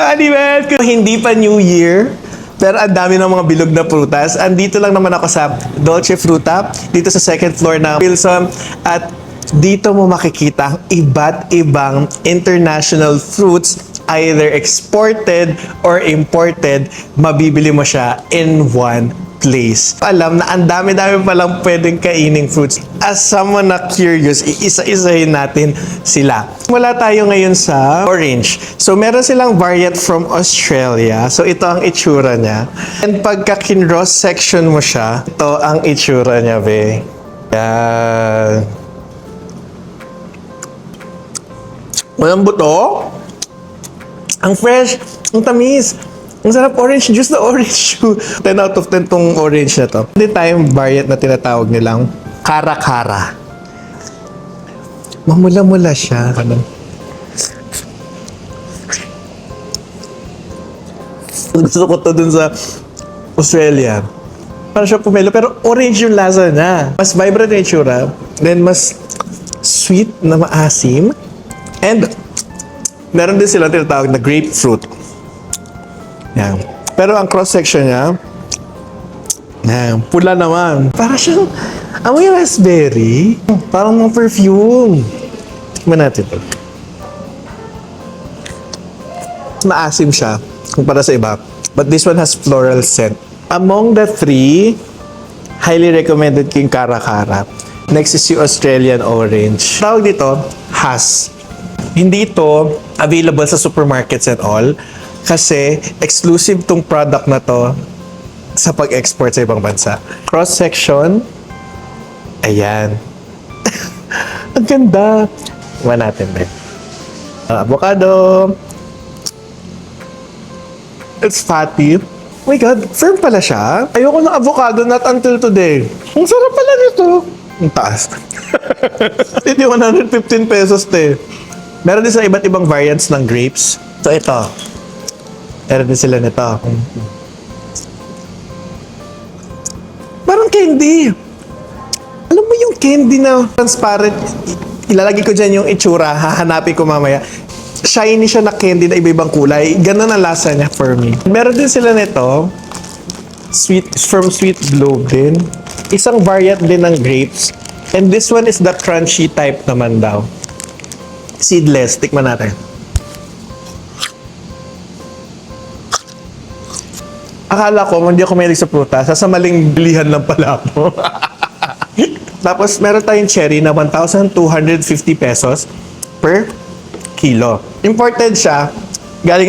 Anyway, hindi pa New Year, pero ang dami ng mga bilog na prutas. Andito lang naman ako sa Dolce Fruta, dito sa second floor ng Wilson. At dito mo makikita ang iba't ibang international fruits, either exported or imported. Mabibili mo siya in one place. Alam na ang dami-dami palang pwedeng kaining fruits. As someone na curious, iisa-isahin natin sila. Wala tayo ngayon sa orange. So, meron silang variant from Australia. So, ito ang itsura niya. And pagka kinross section mo siya, ito ang itsura niya, be. Yan. Walang buto. Ang fresh. Ang tamis. Ang sarap orange juice na orange juice. 10 out of 10 tong orange na to. Hindi tayong variant na tinatawag nilang kara-kara. Mamula-mula siya. Gusto ko to dun sa Australia. Parang siya pumelo, pero orange yung lasa niya. Mas vibrant yung itsura. Then mas sweet na maasim. And meron din sila tinatawag na grapefruit. Yan. Pero ang cross-section niya, yan, pula naman. Para siyang amoy raspberry. Parang mga perfume. Tignan natin ito. Maasim siya kumpara sa iba. But this one has floral scent. Among the three, highly recommended ko yung kara-kara. Next is yung Australian orange. Tawag dito, Hass. Hindi ito available sa supermarkets and all. Kasi exclusive tong product na to sa pag-export sa ibang bansa. Cross-section. Ayan. Ang ganda. Iwan natin, Ben. Avocado. It's fatty. Oh my God, firm pala siya. Ayoko ng avocado, not until today. Ang sarap pala nito. Ang taas. Hindi 115 pesos, te. Meron din sa iba't ibang variants ng grapes. So, ito. Meron din sila nito. Parang candy. Alam mo yung candy na transparent? Ilalagay ko dyan yung itsura. Hahanapin ko mamaya. Shiny siya na candy na iba-ibang kulay. Ganun ang lasa niya for me. Meron din sila nito. From Sweet Globe din. Isang variant din ng grapes. And this one is the crunchy type naman daw. Seedless. Tikman natin. Akala ko, hindi ako mahilig sa prutas. Sa maling bilihan lang pala ako. Tapos, meron tayong cherry na 1,250 pesos per kilo. Imported siya. Galing